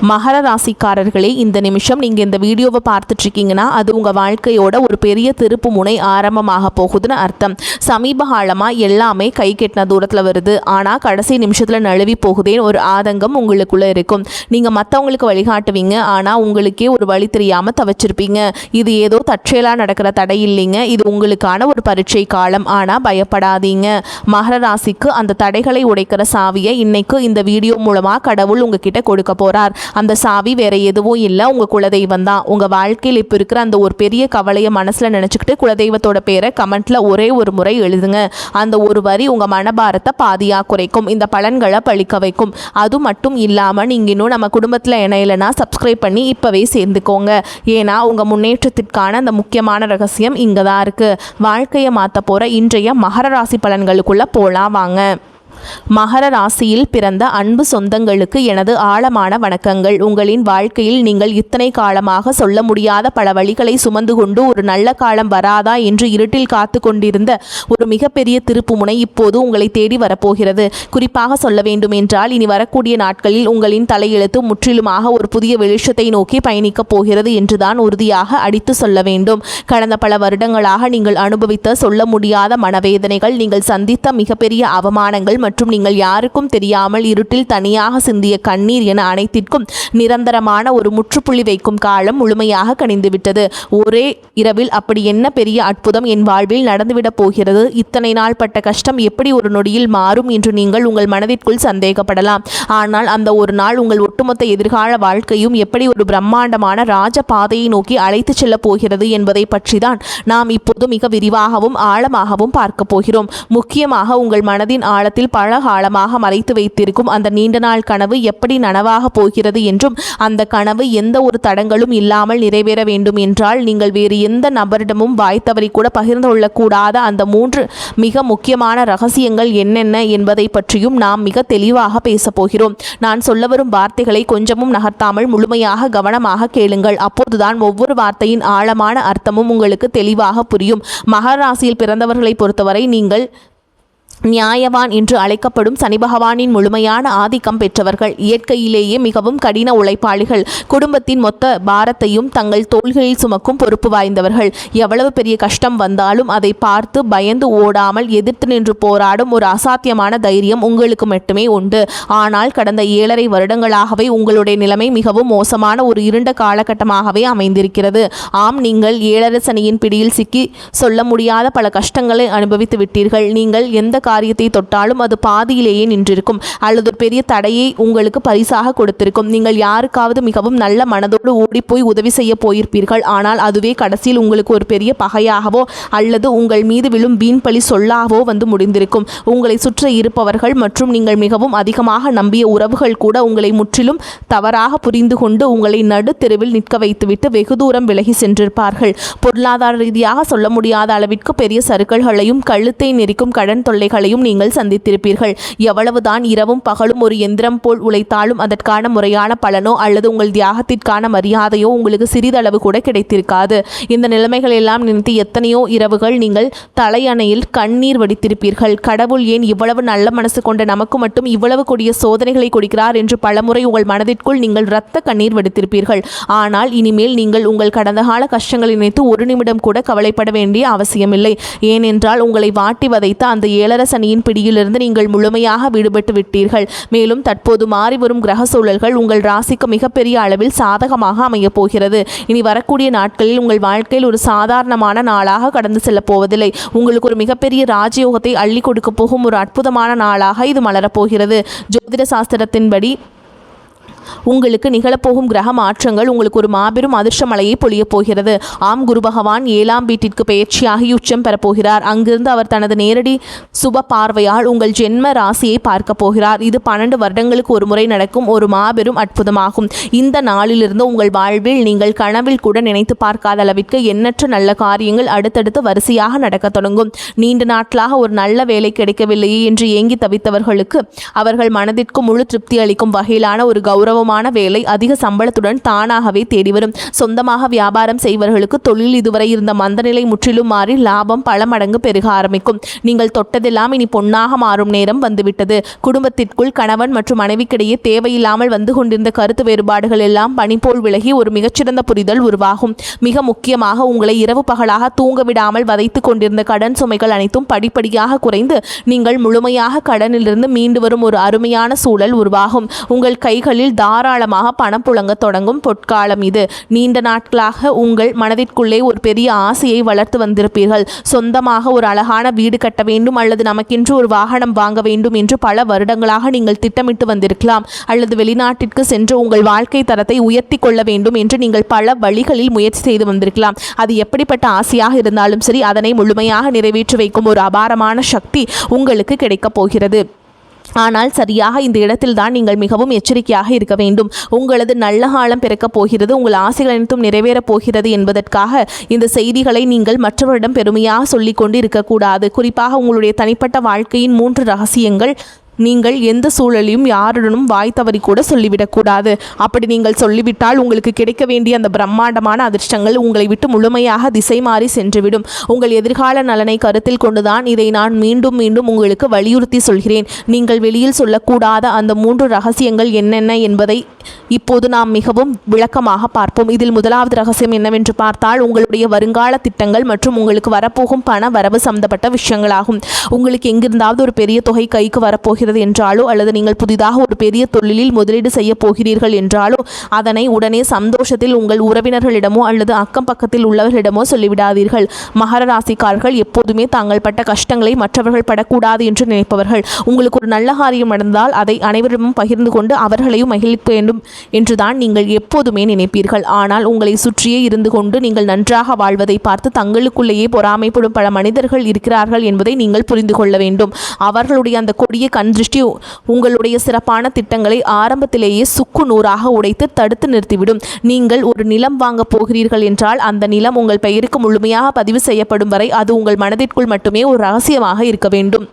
மகர ராசிக்காரர்களே, இந்த நிமிஷம் நீங்கள் இந்த வீடியோவை பார்த்துட்ருக்கீங்கன்னா அது உங்கள் வாழ்க்கையோட ஒரு பெரிய திருப்பு முனை ஆரம்பமாக போகுதுன்னு அர்த்தம். சமீப காலமாக எல்லாமே கை கெட்டின தூரத்தில் வருது, ஆனால் கடைசி நிமிஷத்தில் நழுவி போகுதேன்னு ஒரு ஆதங்கம் உங்களுக்குள்ளே இருக்கும். நீங்கள் மற்றவங்களுக்கு வழிகாட்டுவீங்க, ஆனால் உங்களுக்கே ஒரு வழி தெரியாமல் தவிச்சிருப்பீங்க. இது ஏதோ தற்செயலாக நடக்கிற தடை இல்லைங்க, இது உங்களுக்கான ஒரு பரீட்சை காலம். ஆனால் பயப்படாதீங்க. மகர ராசிக்கு அந்த தடைகளை உடைக்கிற சாவியை இன்னைக்கு இந்த வீடியோ மூலமாக கடவுள் உங்ககிட்ட கொடுக்க போகிறார். அந்த சாவி வேற எதுவும் இல்லை, உங்கள் குலதெய்வம் தான். உங்கள் வாழ்க்கையில் இப்போ இருக்கிற அந்த ஒரு பெரிய கவலையை மனசில் நினச்சிக்கிட்டு குலதெய்வத்தோட பேரை கமெண்ட்டில் ஒரே ஒரு முறை எழுதுங்க. அந்த ஒரு வரி உங்கள் மனபாரத்தை பாதியாக குறைக்கும், இந்த பலன்களை பழிக்க வைக்கும். அது மட்டும் இல்லாமல் நீங்கள் இன்னும் நம்ம குடும்பத்தில் இணையலைன்னா சப்ஸ்கிரைப் பண்ணி இப்போவே சேர்ந்துக்கோங்க. ஏன்னா உங்கள் முன்னேற்றத்திற்கான அந்த முக்கியமான ரகசியம் இங்கே தான் இருக்குது. வாழ்க்கையை மாற்ற போகிற இன்றைய மகர ராசி பலன்களுக்குள்ளே போகலாம் வாங்க. மகர ராசியில் பிறந்த அன்பு சொந்தங்களுக்கு எனது ஆழமான வணக்கங்கள். உங்களின் வாழ்க்கையில் நீங்கள் இத்தனை காலமாக சொல்ல முடியாத பல வழிகளை சுமந்து கொண்டு ஒரு நல்ல காலம் வராதா என்று இருட்டில் காத்து கொண்டிருந்த ஒரு மிகப்பெரிய திருப்புமுனை இப்போது உங்களை தேடி வரப்போகிறது. குறிப்பாக சொல்ல வேண்டும் என்றால் இனி வரக்கூடிய நாட்களில் உங்களின் தலையெழுத்து முற்றிலுமாக ஒரு புதிய வெளிச்சத்தை நோக்கி பயணிக்கப் போகிறது என்றுதான் உறுதியாக அடித்து சொல்ல வேண்டும். கடந்த பல வருடங்களாக நீங்கள் அனுபவித்த சொல்ல முடியாத மனவேதனைகள், நீங்கள் சந்தித்த மிகப்பெரிய அவமானங்கள் மற்றும் நீங்கள் யாருக்கும் தெரியாமல் இருட்டில் தனியாக சிந்திய கண்ணீர் என அனைத்திற்கும் நிரந்தரமான ஒரு முற்றுப்புள்ளி வைக்கும் காலம் முழுமையாக கணிந்துவிட்டது. ஒரே இரவில் அப்படி என்ன பெரிய அற்புதம் என் வாழ்வில் நடந்துவிடப் போகிறது? இத்தனை நாள் பட்ட கஷ்டம் எப்படி ஒரு நொடியில் மாறும் என்று நீங்கள் உங்கள் மனதிற்குள் சந்தேகப்படலாம். ஆனால் அந்த ஒரு நாள் உங்கள் ஒட்டுமொத்த எதிர்கால வாழ்க்கையும் எப்படி ஒரு பிரம்மாண்டமான ராஜ பாதையை நோக்கி அழைத்து செல்ல போகிறது என்பதை பற்றி தான் நாம் இப்போது மிக விரிவாகவும் ஆழமாகவும் பார்க்க போகிறோம். முக்கியமாக உங்கள் மனதின் ஆழத்தில் பல காலமாக மறைத்து வைத்திருக்கும் அந்த நீண்ட நாள் கனவு எப்படி நனவாக போகிறது என்றும், அந்த கனவு எந்த ஒரு தடங்களும் இல்லாமல் நிறைவேற வேண்டும் என்றால் நீங்கள் வேறு எந்த நபரிடமும் வாய் தவறி கூட பகிர்ந்து கொள்ளக்கூடாத அந்த 3 மிக முக்கியமான ரகசியங்கள் என்னென்ன என்பதை பற்றியும் நாம் மிக தெளிவாக பேச போகிறோம். நான் சொல்ல வரும் வார்த்தைகளை கொஞ்சமும் நகர்த்தாமல் முழுமையாக கவனமாக கேளுங்கள். அப்போதுதான் ஒவ்வொரு வார்த்தையின் ஆழமான அர்த்தமும் உங்களுக்கு தெளிவாக புரியும். மகர ராசியில் பிறந்தவர்களை பொறுத்தவரை நீங்கள் நியாயவான் என்று அழைக்கப்படும் சனி பகவானின் முழுமையான ஆதிக்கம் பெற்றவர்கள். இயற்கையிலேயே மிகவும் கடின உழைப்பாளிகள். குடும்பத்தின் மொத்த பாரத்தையும் தங்கள் தோள்களில் சுமக்கும் பொறுப்பு வாய்ந்தவர்கள். எவ்வளவு பெரிய கஷ்டம் வந்தாலும் அதை பார்த்து பயந்து ஓடாமல் எதிர்த்து நின்று போராடும் ஒரு அசாத்தியமான தைரியம் உங்களுக்கு மட்டுமே உண்டு. ஆனால் கடந்த 7.5 வருடங்களாகவே உங்களுடைய நிலைமை மிகவும் மோசமான ஒரு இருண்ட காலகட்டமாகவே அமைந்திருக்கிறது. ஆம், நீங்கள் 7.5 சனியின் பிடியில் சிக்கி சொல்ல முடியாத பல கஷ்டங்களை அனுபவித்து விட்டீர்கள். நீங்கள் எந்த காரியத்தை தொட்டாலும் அது பாதியிலேயே நின்றிருக்கும், அல்லது ஒரு பெரிய தடையை உங்களுக்கு பரிசாக கொடுத்திருக்கும். நீங்கள் யாருக்காவது மிகவும் நல்ல மனதோடு ஓடிப்போய் உதவி செய்ய போயிருப்பீர்கள். ஆனால் அதுவே கடைசியில் உங்களுக்கு ஒரு பெரிய பகையாகவோ அல்லது உங்கள் மீது விழும் வீண் பழி சொல்லாகவோ வந்து முடிந்திருக்கும். உங்களை சுற்றி இருப்பவர்கள் மற்றும் நீங்கள் மிகவும் அதிகமாக நம்பிய உறவுகள் கூட உங்களை முற்றிலும் தவறாக புரிந்து கொண்டு உங்களை நடு தெருவில் நிற்க வைத்துவிட்டு வெகு தூரம் விலகி சென்றிருப்பார்கள். பொருளாதார ரீதியாக சொல்ல முடியாத அளவிற்கு பெரிய சறுக்கல்களையும் கழுத்தை நெரிக்கும் கடன் தொல்லைகள் நீங்கள் சந்தித்திருப்பீர்கள். எவ்வளவுதான் இரவும் பகலும் ஒரு எந்திரம் போல் உழைத்தாலும் அதற்கான முறையான பலனோ அல்லது உங்கள் தியாகத்திற்கான மரியாதையோ உங்களுக்கு சிறிதளவு கூட கிடைத்திருக்காது. இந்த நிலைமைகள் எல்லாம் நினைத்து எத்தனையோ இரவுகள் நீங்கள் தலையணையில் கண்ணீர் வடித்திருப்பீர்கள். கடவுள் ஏன் இவ்வளவு நல்ல மனசு கொண்ட நமக்கு மட்டும் இவ்வளவு கொடிய சோதனைகளை கொடுக்கிறார் என்று பலமுறை உங்கள் மனதிற்குள் நீங்கள் இரத்த கண்ணீர் வடித்திருப்பீர்கள். ஆனால் இனிமேல் நீங்கள் உங்கள் கடந்த கால கஷ்டங்களை நினைத்து ஒரு நிமிடம் கூட கவலைப்பட வேண்டிய அவசியமில்லை. ஏனென்றால் உங்களை வாட்டி வதைத்த அந்த 7.5 சனியின் பிடியிலிருந்து நீங்கள் முழுமையாக விடுபட்டு விட்டீர்கள். மேலும் தற்போது மாறி வரும் கிரக சூழல்கள் உங்கள் ராசிக்கு மிகப்பெரிய அளவில் சாதகமாக அமையப் போகிறது. இனி வரக்கூடிய நாட்களில் உங்கள் வாழ்க்கையில் ஒரு சாதாரணமான நாளாக கடந்து செல்ல போவதில்லை. உங்களுக்கு ஒரு மிகப்பெரிய ராஜயோகத்தை அள்ளி கொடுக்க போகும் ஒரு அற்புதமான நாளாக இது மலரப்போகிறது. ஜோதிட சாஸ்திரத்தின்படி உங்களுக்கு நிகழப்போகும் கிரக மாற்றங்கள் உங்களுக்கு ஒரு மாபெரும் அதிர்ஷ்ட மலையை பொழியப் போகிறது. ஆம், குரு பகவான் 7ஆம் வீட்டிற்கு பெயர்ச்சியாகி உச்சம் பெறப்போகிறார். அங்கிருந்து அவர் தனது நேரடி சுப பார்வையால் உங்கள் ஜென்ம ராசியை பார்க்க போகிறார். இது 12 வருடங்களுக்கு ஒரு முறை நடக்கும் ஒரு மாபெரும் அற்புதமாகும். இந்த நாளிலிருந்து உங்கள் வாழ்வில் நீங்கள் கனவில் கூட நினைத்து பார்க்காத அளவிற்கு எண்ணற்ற நல்ல காரியங்கள் அடுத்தடுத்து வரிசையாக நடக்க தொடங்கும். நீண்ட நாட்களாக ஒரு நல்ல வேலை கிடைக்கவில்லையே என்று ஏங்கி தவித்தவர்களுக்கு அவர்கள் மனதிற்கு முழு திருப்தி அளிக்கும் வகையிலான ஒரு கௌரவ கௌரவமான வேலை அதிக சம்பளத்துடன் தானாகவே தேடி வரும். சொந்தமாக வியாபாரம் செய்வர்களுக்கு தொழில் இதுவரை இருந்த மந்தநிலை முற்றிலும் மாறி லாபம் பல மடங்கு பெருக ஆரம்பிக்கும். நீங்கள் தொட்டதெல்லாம் இனி பொன்னாக மாறும் நேரம் வந்துவிட்டது. குடும்பத்திற்குள் கணவன் மற்றும் மனைவிக்கிடையே தேவையில்லாமல் வந்து கொண்டிருந்த கருத்து வேறுபாடுகள் எல்லாம் பனிபோல் விலகி ஒரு மிகச்சிறந்த புரிதல் உருவாகும். மிக முக்கியமாக உங்களை இரவு பகலாக தூங்க விடாமல் வதைத்து கொண்டிருந்த கடன் சுமைகள் அனைத்தும் படிப்படியாக குறைந்து நீங்கள் முழுமையாக கடனிலிருந்து மீண்டு வரும் ஒரு அருமையான சூழல் உருவாகும். உங்கள் கைகளில் தாராளமாக பணம் புழங்க தொடங்கும் பொற்காலம் இது. நீண்ட நாட்களாக உங்கள் மனதிற்குள்ளே ஒரு பெரிய ஆசையை வளர்த்து வந்திருப்பீர்கள். சொந்தமாக ஒரு அழகான வீடு கட்ட வேண்டும் அல்லது நமக்கென்று ஒரு வாகனம் வாங்க வேண்டும் என்று பல வருடங்களாக நீங்கள் திட்டமிட்டு வந்திருக்கலாம். அல்லது வெளிநாட்டிற்கு சென்று உங்கள் வாழ்க்கை தரத்தை உயர்த்தி கொள்ள வேண்டும் என்று நீங்கள் பல வழிகளில் முயற்சி செய்து வந்திருக்கலாம். அது எப்படிப்பட்ட ஆசையாக இருந்தாலும் சரி, அதனை முழுமையாக நிறைவேற்றி வைக்கும் ஒரு அபாரமான சக்தி உங்களுக்கு கிடைக்கப் போகிறது. ஆனால் சரியாக இந்த இடத்தில்தான் நீங்கள் மிகவும் எச்சரிக்கையாக இருக்க வேண்டும். உங்களது நல்ல காலம் பிறக்கப் போகிறது, உங்கள் ஆசைகள் அனைத்தும் நிறைவேறப் போகிறது என்பதற்காக இந்த செய்திகளை நீங்கள் மற்றவரிடம் பெருமையாக சொல்லிக்கொண்டு இருக்கக்கூடாது. குறிப்பாக உங்களுடைய தனிப்பட்ட வாழ்க்கையின் 3 ரகசியங்கள் நீங்கள் எந்த சூழலையும் யாருடனும் வாய் தவறி கூட சொல்லிவிடக்கூடாது. அப்படி நீங்கள் சொல்லிவிட்டால் உங்களுக்கு கிடைக்க வேண்டிய அந்த பிரம்மாண்டமான அதிர்ஷ்டங்கள் உங்களை விட்டு முழுமையாக திசை மாறி சென்றுவிடும். உங்கள் எதிர்கால நலனை கருத்தில் கொண்டுதான் இதை நான் மீண்டும் மீண்டும் உங்களுக்கு வலியுறுத்தி சொல்கிறேன். நீங்கள் வெளியில் சொல்லக்கூடாத அந்த 3 ரகசியங்கள் என்னென்ன என்பதை இப்போது நாம் மிகவும் விளக்கமாக பார்ப்போம். இதில் முதலாவது ரகசியம் என்னவென்று பார்த்தால், உங்களுடைய வருங்கால திட்டங்கள் மற்றும் உங்களுக்கு வரப்போகும் பண வரவு சம்பந்தப்பட்ட விஷயங்களாகும். உங்களுக்கு எங்கிருந்தாவது ஒரு பெரிய தொகை கைக்கு வரப்போகிறது என்றாலோ அல்லது நீங்கள் புதிதாக ஒரு பெரிய தொழிலில் முதலீடு செய்ய போகிறீர்கள் என்றாலோ அதனை உடனே சந்தோஷத்தில் உங்கள் உறவினர்களிடமோ அல்லது அக்கம் பக்கத்தில் உள்ளவர்களிடமோ சொல்லிவிடாதீர்கள். மகர ராசிக்காரர்கள் எப்போதுமே தாங்கள் பட்ட கஷ்டங்களை மற்றவர்கள் படக்கூடாது என்று நினைப்பவர்கள். உங்களுக்கு ஒரு நல்ல காரியம் நடந்தால் அதை அனைவரிடமும் பகிர்ந்து கொண்டு அவர்களையும் மகிழ்க்க வேண்டும் என்றுதான் நீங்கள் எப்போதுமே நினைப்பீர்கள். ஆனால் உங்களை சுற்றியே இருந்து கொண்டு நீங்கள் நன்றாக வாழ்வதை பார்த்து தங்களுக்குள்ளேயே பொறாமைப்படும் பல மனிதர்கள் இருக்கிறார்கள் என்பதை நீங்கள் புரிந்து கொள்ள வேண்டும். அவர்களுடைய அந்த கொடிய கண்திருஷ்டி உங்களுடைய சிறப்பான திட்டங்களை ஆரம்பத்திலேயே சுக்கு நூறாக உடைத்து தடுத்து நிறுத்திவிடும். நீங்கள் ஒரு நிலம் வாங்க போகிறீர்கள் என்றால் அந்த நிலம் உங்கள் பெயருக்கு முழுமையாக பதிவு செய்யப்படும் வரை அது உங்கள் மனதிற்குள் மட்டுமே ஒரு ரகசியமாக இருக்க வேண்டும்.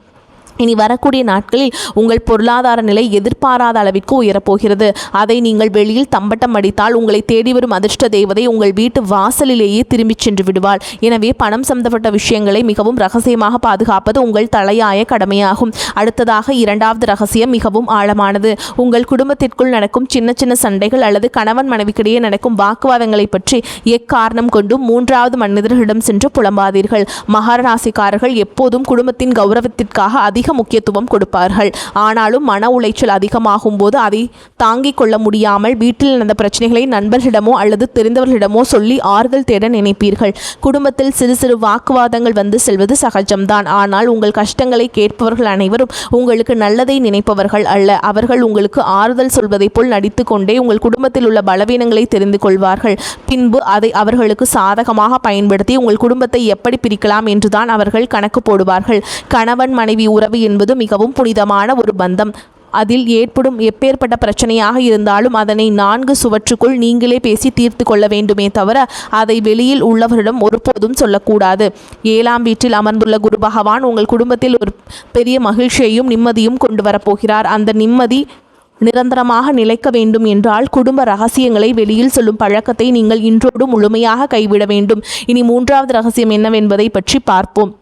இனி வரக்கூடிய நாட்களில் உங்கள் பொருளாதார நிலை எதிர்பாராத அளவிற்கு உயரப்போகிறது. அதை நீங்கள் வெளியில் தம்பட்டம் அடித்தால் உங்களை தேடி வரும் அதிர்ஷ்ட தேவதை உங்கள் வீட்டு வாசலிலேயே திரும்பிச் சென்று விடுவாள். எனவே பணம் சம்பந்தப்பட்ட விஷயங்களை மிகவும் ரகசியமாக பாதுகாப்பது உங்கள் தலையாய கடமையாகும். அடுத்ததாக 2வது ரகசியம் மிகவும் ஆழமானது. உங்கள் குடும்பத்திற்குள் நடக்கும் சின்ன சின்ன சண்டைகள் அல்லது கணவன் மனைவிக்கிடையே நடக்கும் வாக்குவாதங்களை பற்றி எக்காரணம் கொண்டும் 3வது மனிதர்களிடம் சென்று புலம்பாதீர்கள். மகர ராசிக்காரர்கள் எப்போதும் குடும்பத்தின் கௌரவத்திற்காக அதிக முக்கியத்துவம் கொடுப்பார்கள். ஆனாலும் மன உளைச்சல் அதிகமாகும் போது அதை தாங்கிக் கொள்ள முடியாமல் வீட்டில் நடந்த பிரச்சனைகளை நண்பர்களிடமோ அல்லது தெரிந்தவர்களிடமோ சொல்லி ஆறுதல் தேட நினைப்பீர்கள். குடும்பத்தில் சிறு சிறு வாக்குவாதங்கள் வந்து செல்வது சகஜம்தான். ஆனால் உங்கள் கஷ்டங்களை கேட்பவர்கள் அனைவரும் உங்களுக்கு நல்லதை நினைப்பவர்கள் அல்ல. அவர்கள் உங்களுக்கு ஆறுதல் சொல்வதை போல் நடித்து கொண்டே உங்கள் குடும்பத்தில் உள்ள பலவீனங்களை தெரிந்து கொள்வார்கள். பின்பு அதை அவர்களுக்கு சாதகமாக பயன்படுத்தி உங்கள் குடும்பத்தை எப்படி பிரிக்கலாம் என்றுதான் அவர்கள் கணக்கு போடுவார்கள். கணவன் மனைவி உறவு என்பது மிகவும் புனிதமான ஒரு பந்தம். அதில் ஏற்படும் எப்பேற்பட்ட பிரச்சனையாக இருந்தாலும் அதனை 4 சுவற்றுக்குள் நீங்களே பேசி தீர்த்து கொள்ள வேண்டுமே தவிர அதை வெளியில் உள்ளவரிடம் ஒருபோதும் சொல்லக்கூடாது. 7ஆம் வீட்டில் அமர்ந்துள்ள குரு பகவான் உங்கள் குடும்பத்தில் ஒரு பெரிய மகிழ்ச்சியையும் நிம்மதியும் கொண்டு வரப்போகிறார். அந்த நிம்மதி நிரந்தரமாக நிலைக்க வேண்டும் என்றால் குடும்ப ரகசியங்களை வெளியில் சொல்லும் பழக்கத்தை நீங்கள் இன்றோடு முழுமையாக கைவிட வேண்டும். இனி 3வது ரகசியம் என்னவென்பதை பற்றி பார்ப்போம்.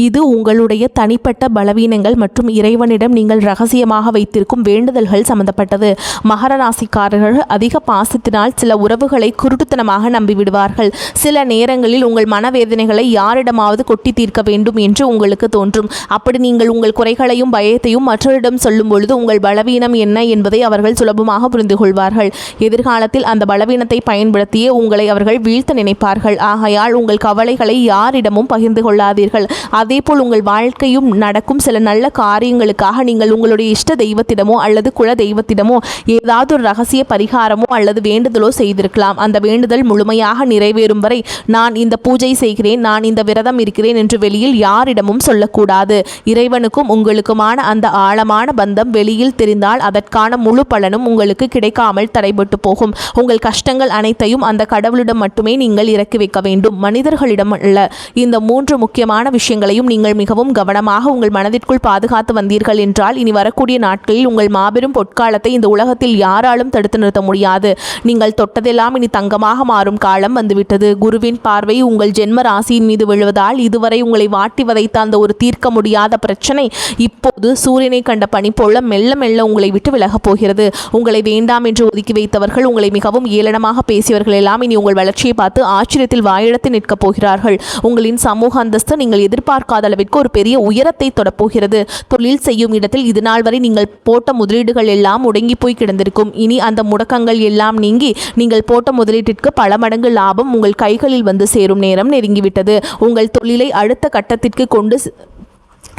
இது உங்களுடைய தனிப்பட்ட பலவீனங்கள் மற்றும் இறைவனிடம் நீங்கள் ரகசியமாக வைத்திருக்கும் வேண்டுதல்கள் சம்பந்தப்பட்டது. மகர ராசிக்காரர்கள் அதிக பாசத்தினால் சில உறவுகளை குருட்டுத்தனமாக நம்பிவிடுவார்கள். சில நேரங்களில் உங்கள் மனவேதனைகளை யாரிடமாவது கொட்டி தீர்க்க வேண்டும் என்று உங்களுக்கு தோன்றும். அப்படி நீங்கள் உங்கள் குறைகளையும் பயத்தையும் மற்றவரிடம் சொல்லும் பொழுது உங்கள் பலவீனம் என்ன என்பதை அவர்கள் சுலபமாக புரிந்து கொள்வார்கள். எதிர்காலத்தில் அந்த பலவீனத்தை பயன்படுத்தியே உங்களை அவர்கள் வீழ்த்த நினைப்பார்கள். ஆகையால் உங்கள் கவலைகளை யாரிடமும் பகிர்ந்து கொள்ளாதீர்கள். அதேபோல் உங்கள் வாழ்க்கையும் நடக்கும் சில நல்ல காரியங்களுக்காக நீங்கள் உங்களுடைய இஷ்ட தெய்வத்திடமோ அல்லது குல தெய்வத்திடமோ ஏதாவது ஒரு ரகசிய பரிகாரமோ அல்லது வேண்டுதலோ செய்திருக்கலாம். அந்த வேண்டுதல் முழுமையாக நிறைவேறும் வரை நான் இந்த பூஜை செய்கிறேன், நான் இந்த விரதம் இருக்கிறேன் என்று வெளியில் யாரிடமும் சொல்லக்கூடாது. இறைவனுக்கும் உங்களுக்குமான அந்த ஆழமான பந்தம் வெளியில் தெரிந்தால் அதற்கான முழு பலனும் உங்களுக்கு கிடைக்காமல் தடைபட்டு போகும். உங்கள் கஷ்டங்கள் அனைத்தையும் அந்த கடவுளிடம் மட்டுமே நீங்கள் இறக்கி வைக்க வேண்டும், மனிதர்களிடம் அல்ல. இந்த 3 முக்கியமான விஷயங்களையும் நீங்கள் மிகவும் கவனமாக உங்கள் மனதிற்குள் பாதுகாத்து வந்தீர்கள் என்றால் இனி வரக்கூடிய நாட்களில் உங்கள் மாபெரும் பொற்காலத்தை இந்த உலகத்தில் யாராலும் தடுத்து நிறுத்த முடியாது. நீங்கள் தொட்டதெல்லாம் இனி தங்கமாக மாறும் காலம் வந்துவிட்டது. குருவின் பார்வை உங்கள் ஜென்ம ராசியின் மீது விழுவதால் இதுவரை உங்களை வாட்டி வதைத்த அந்த ஒரு தீர்க்க முடியாத பிரச்சனை இப்போது சூரியனை கண்ட பனி போல மெல்ல மெல்ல உங்களை விட்டு விலகப் போகிறது. உங்களை வேண்டாம் என்று ஒதுக்கி வைத்தவர்கள், உங்களை மிகவும் ஏளனமாக பேசியவர்கள் எல்லாம் இனி உங்கள் வளர்ச்சியை பார்த்து ஆச்சரியத்தில் வாயிழத்து நிற்கப் போகிறார்கள். உங்களின் சமூக அந்தஸ்து நீங்கள் எதிர்பார்க்காத அளவிற்கு ஒரு பெரிய உயரத்தை தொடப்போகிறது. தொழில் செய்யும் இடத்தில் இது நாள் வரை நீங்கள் போட்ட முதலீடுகள் எல்லாம் முடங்கி போய் கிடந்திருக்கும். இனி அந்த முடக்கங்கள் எல்லாம் நீங்கி நீங்கள் போட்ட முதலீட்டிற்கு பல மடங்கு லாபம் உங்கள் கைகளில் வந்து சேரும் நேரம் நெருங்கிவிட்டது. உங்கள் தொழிலை அடுத்த கட்டத்திற்கு கொண்டு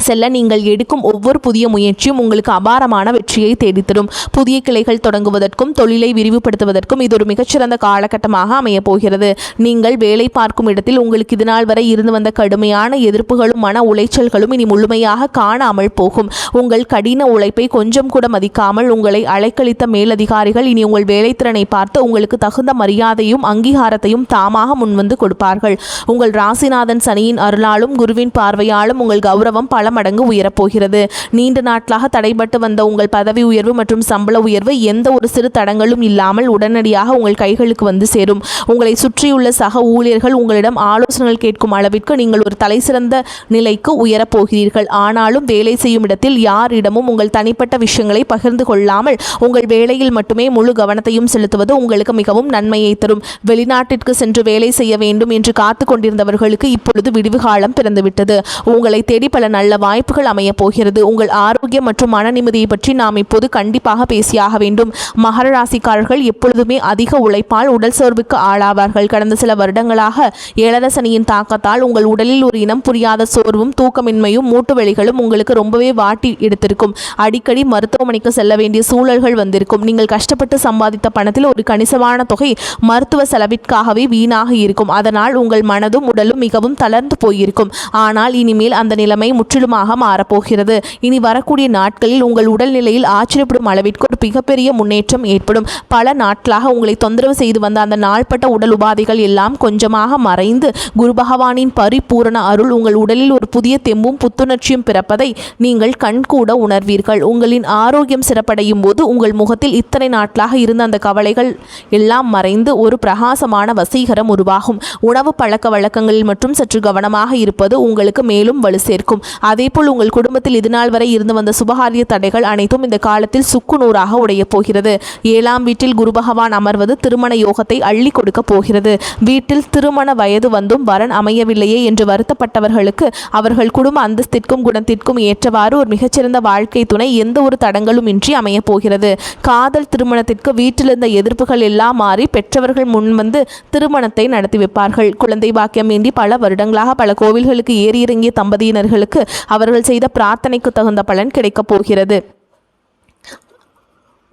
செல்ல நீங்கள் எடுக்கும் ஒவ்வொரு புதிய முயற்சியும் உங்களுக்கு அபாரமான வெற்றியை தேடித்தரும். புதிய கிளைகள் தொடங்குவதற்கும் தொழிலை விரிவுபடுத்துவதற்கும் இது ஒரு மிகச்சிறந்த காலகட்டமாக அமையப் போகிறது. நீங்கள் வேலை பார்க்கும் இடத்தில் உங்களுக்கு இதுநாள் வரை இருந்து வந்த கடுமையான எதிர்ப்புகளும் மன உளைச்சல்களும் இனி முழுமையாக காணாமல் போகும். உங்கள் கடின உழைப்பை கொஞ்சம் கூட மதிக்காமல் உங்களை அலைக்கழித்த மேலதிகாரிகள் இனி உங்கள் வேலைத்திறனை பார்த்து உங்களுக்கு தகுந்த மரியாதையும் அங்கீகாரத்தையும் தாமாக முன்வந்து கொடுப்பார்கள். உங்கள் ராசிநாதன் சனியின் அருளாலும் குருவின் பார்வையாலும் உங்கள் கௌரவம் பல மடங்கு உயரப்போகிறது. நீண்ட நாட்களாக தடைபட்டு வந்த உங்கள் பதவி உயர்வு மற்றும் சம்பள உயர்வு எந்த ஒரு சிறு தடங்களும் இல்லாமல் உடனடியாக உங்கள் கைகளுக்கு வந்து சேரும். உங்களை சுற்றியுள்ள சக ஊழியர்கள் உங்களிடம் ஆலோசனைகள் கேட்கும் அளவிற்கு நீங்கள் ஒரு தலைசிறந்த நிலைக்கு உயரப்போகிறீர்கள். ஆனாலும் வேலை செய்யும் இடத்தில் யாரிடமும் உங்கள் தனிப்பட்ட விஷயங்களை பகிர்ந்து கொள்ளாமல் உங்கள் வேலையில் மட்டுமே முழு கவனத்தையும் செலுத்துவது உங்களுக்கு மிகவும் நன்மையை தரும். வெளிநாட்டிற்கு சென்று வேலை செய்ய வேண்டும் என்று காத்து கொண்டிருந்தவர்களுக்கு இப்பொழுது விடிவு காலம் பிறந்துவிட்டது. உங்களை தேடி பல நல்ல வாய்ப்புகள் அமைய போகிறது. உங்கள் ஆரோக்கியம் மற்றும் மன நிம்மதியை பற்றி நாம் இப்போது கண்டிப்பாக பேசியாக வேண்டும். மகர ராசிக்காரர்கள் எப்பொழுதுமே அதிக உழைப்பால் உடல் சோர்வுக்கு ஆளாவார்கள். கடந்த சில வருடங்களாக ஏழரை சனியின் தாக்கத்தால் உங்கள் உடலில் ஒரு இனம் புரியாத சோர்வும் தூக்கமின்மையும் மூட்டு வலிகளும் உங்களுக்கு ரொம்பவே வாட்டி எடுத்திருக்கும். அடிக்கடி மருத்துவமனைக்கு செல்ல வேண்டிய சூழல்கள் வந்திருக்கும். நீங்கள் கஷ்டப்பட்டு சம்பாதித்த பணத்தில் ஒரு கணிசமான தொகை மருத்துவ செலவிற்காகவே வீணாக இருக்கும். அதனால் உங்கள் மனதும் உடலும் மிகவும் தளர்ந்து போயிருக்கும். ஆனால் இனிமேல் அந்த நிலைமை முற்றிலுமாக மாறப்போகிறது. இனி வரக்கூடிய நாட்களில் உங்கள் உடல்நிலையில் ஆச்சரியப்படும் அளவிற்கு ஒரு மிகப்பெரிய முன்னேற்றம் ஏற்படும். பல நாட்களாக உங்களை தொந்தரவு செய்து வந்த அந்த நாள்பட்ட உடல் உபாதைகள் எல்லாம் கொஞ்சமாக மறைந்து குரு பகவானின் பரிபூரண அருள் உங்கள் உடலில் ஒரு புதிய தெம்பும் புத்துணர்ச்சியும் பிறப்பதை நீங்கள் கண்கூட உணர்வீர்கள். உங்களின் ஆரோக்கியம் சிறப்படையும் போது உங்கள் முகத்தில் இத்தனை நாட்களாக இருந்த அந்த கவலைகள் எல்லாம் மறைந்து ஒரு பிரகாசமான வசீகரம் உருவாகும். உணவு பழக்க வழக்கங்களில் மட்டும் சற்று கவனமாக இருப்பது உங்களுக்கு மேலும் வலு சேர்க்கும். அதேபோல் உங்கள் குடும்பத்தில் இதுநாள் வரை இருந்து வந்த சுபகாரிய தடைகள் அனைத்தும் இந்த காலத்தில் சுக்கு நூறாக உடைய போகிறது. 7ஆம் வீட்டில் குரு பகவான் அமர்வது திருமண யோகத்தை அள்ளி கொடுக்க போகிறது. வீட்டில் திருமண வயது வந்தும் வரன் அமையவில்லையே என்று வருத்தப்பட்டவர்களுக்கு அவர்கள் குடும்ப அந்தஸ்திற்கும் குணத்திற்கும் ஏற்றவாறு ஒரு மிகச்சிறந்த வாழ்க்கை துணை எந்த ஒரு தடங்களும் இன்றி அமைய போகிறது. காதல் திருமணத்திற்கு வீட்டிலிருந்த எதிர்ப்புகள் எல்லாம் மாறி பெற்றவர்கள் முன்வந்து திருமணத்தை நடத்தி வைப்பார்கள். குழந்தை பாக்கியம் வேண்டி பல வருடங்களாக பல கோவில்களுக்கு ஏறி இறங்கிய தம்பதியினர்களுக்கு அவர்கள் செய்த பிரார்த்தனைக்கு தகுந்த பலன் கிடைக்கப் போகிறது.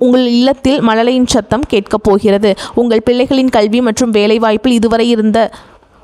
உங்கள் இல்லத்தில் மழலையின் சத்தம் கேட்கப் போகிறது. உங்கள் பிள்ளைகளின் கல்வி மற்றும் வேலைவாய்ப்பில் இதுவரை இருந்த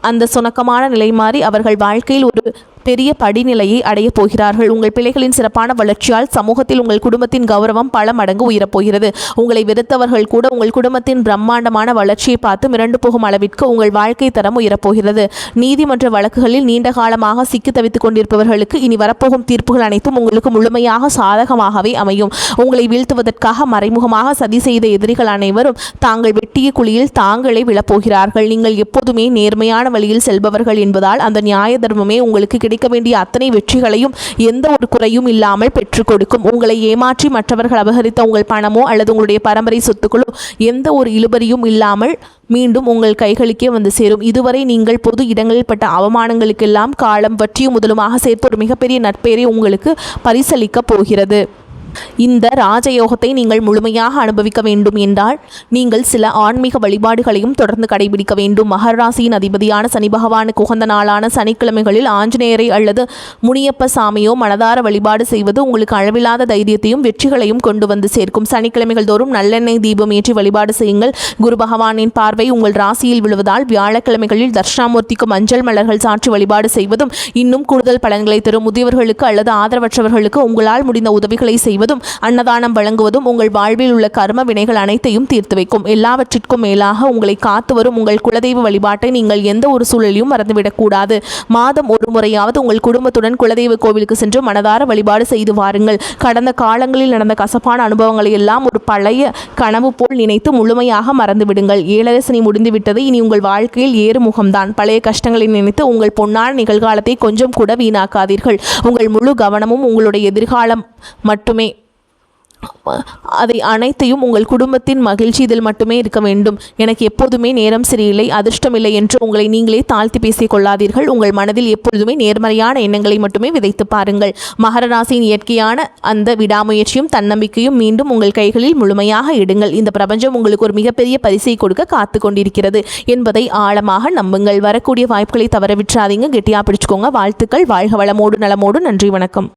அந்த சுணக்கமான நிலை மாறி அவர்கள் வாழ்க்கையில் ஒரு பெரிய படிநிலையை அடைய போகிறார்கள். உங்கள் பிள்ளைகளின் சிறப்பான வளர்ச்சியால் சமூகத்தில் உங்கள் குடும்பத்தின் கௌரவம் பல மடங்கு உயரப்போகிறது. உங்களை வெறுத்தவர்கள் கூட உங்கள் குடும்பத்தின் பிரம்மாண்டமான வளர்ச்சியை பார்த்து மிரண்டு போகும் அளவிற்கு உங்கள் வாழ்க்கை தரம் உயரப்போகிறது. நீதிமன்ற வழக்குகளில் நீண்ட காலமாக சிக்கி தவித்துக் கொண்டிருப்பவர்களுக்கு இனி வரப்போகும் தீர்ப்புகள் அனைத்தும் உங்களுக்கு முழுமையாக சாதகமாகவே அமையும். உங்களை வீழ்த்துவதற்காக மறைமுகமாக சதி செய்த எதிரிகள் அனைவரும் தாங்கள் வெட்டிய குழியில் தாங்களே விழப்போகிறார்கள். நீங்கள் எப்போதுமே நேர்மையான வழியில் செல்பவர்கள் என்பதால் அந்த நியாய தர்மமே உங்களுக்கு கிடைக்க வேண்டிய அத்தனை வெற்றிகளையும் எந்த ஒரு குறையும் இல்லாமல் பெற்றுக் கொடுக்கும். உங்களை ஏமாற்றி மற்றவர்கள் அபகரித்த உங்கள் பணமோ அல்லது உங்களுடைய பரம்பரை சொத்துக்களோ எந்த ஒரு இழுபறியும் இல்லாமல் மீண்டும் உங்கள் கைகளுக்கே வந்து சேரும். இதுவரை நீங்கள் பொது இடங்களில் பட்ட அவமானங்களுக்கெல்லாம் காலம் வற்றியும் முதலுமாக சேர்த்து ஒரு மிகப்பெரிய நற்பெயரை உங்களுக்கு பரிசளிக்கப் போகிறது. இந்த ராஜயோகத்தை நீங்கள் முழுமையாக அனுபவிக்க வேண்டும் என்றால் நீங்கள் சில ஆன்மீக வழிபாடுகளையும் தொடர்ந்து கடைபிடிக்க வேண்டும். மகர ராசியின் அதிபதியான சனி பகவானுக்கு உகந்த நாளான சனிக்கிழமைகளில் ஆஞ்சநேயரை அல்லது முனியப்ப சாமியோ மனதார வழிபாடு செய்வது உங்களுக்கு அளவில்லாத தைரியத்தையும் வெற்றிகளையும் கொண்டு வந்து சேர்க்கும். சனிக்கிழமைகள் தோறும் நல்லெண்ணெய் தீபம் ஏற்றி வழிபாடு செய்யுங்கள். குரு பகவானின் பார்வை உங்கள் ராசியில் விழுவதால் வியாழக்கிழமைகளில் தட்சிணாமூர்த்திக்கு மஞ்சள் மலர்கள் சாற்றி வழிபாடு செய்வதும் இன்னும் கூடுதல் பலன்களை தரும். முதியவர்களுக்கு அல்லது ஆதரவற்றவர்களுக்கு உங்களால் முடிந்த உதவிகளை செய்வது செய்வதும் அன்னதானம் வழங்குவதும் உங்கள் வாழ்வில் உள்ள கர்ம வினைகள் அனைத்தையும் தீர்த்து வைக்கும். எல்லாவற்றிற்கும் மேலாக உங்களை காத்து வரும் உங்கள் குலதெய்வ வழிபாட்டை நீங்கள் எந்த ஒரு சூழலையும் மறந்துவிடக்கூடாது. மாதம் ஒரு முறையாவது உங்கள் குடும்பத்துடன் குலதெய்வ கோவிலுக்கு சென்று மனதார வழிபாடு செய்து வாருங்கள். கடந்த காலங்களில் நடந்த கசப்பான அனுபவங்களை எல்லாம் ஒரு பழைய கனவு போல் நினைத்து முழுமையாக மறந்துவிடுங்கள். 7 சனி முடிந்துவிட்டது. இனி உங்கள் வாழ்க்கையில் ஏறுமுகம்தான். பழைய கஷ்டங்களை நினைத்து உங்கள் பொன்னான நிகழ்காலத்தை கொஞ்சம் கூட வீணாக்காதீர்கள். உங்கள் முழு கவனமும் உங்களுடைய எதிர்காலம் மட்டுமே. அதை அனைத்தையும் உங்கள் குடும்பத்தின் மகிழ்ச்சி இதில் மட்டுமே இருக்க வேண்டும். எனக்கு எப்போதுமே நேரம் சரியில்லை, அதிர்ஷ்டமில்லை என்று உங்களை நீங்களே தாழ்த்தி பேசிக் கொள்ளாதீர்கள். உங்கள் மனதில் எப்பொழுதுமே நேர்மறையான எண்ணங்களை மட்டுமே விதைத்து பாருங்கள். மகர ராசியின் இயற்கையான அந்த விடாமுயற்சியும் தன்னம்பிக்கையும் மீண்டும் உங்கள் கைகளில் முழுமையாக இடுங்கள். இந்த பிரபஞ்சம் உங்களுக்கு ஒரு மிகப்பெரிய பரிசை கொடுக்க காத்து கொண்டிருக்கிறது என்பதை ஆழமாக நம்புங்கள். வரக்கூடிய வாய்ப்புகளை தவற விட்டுறாதீங்க. கெட்டியா பிடிச்சுக்கோங்க. வாழ்த்துக்கள். வாழ்க வளமோடு நலமோடு. நன்றி, வணக்கம்.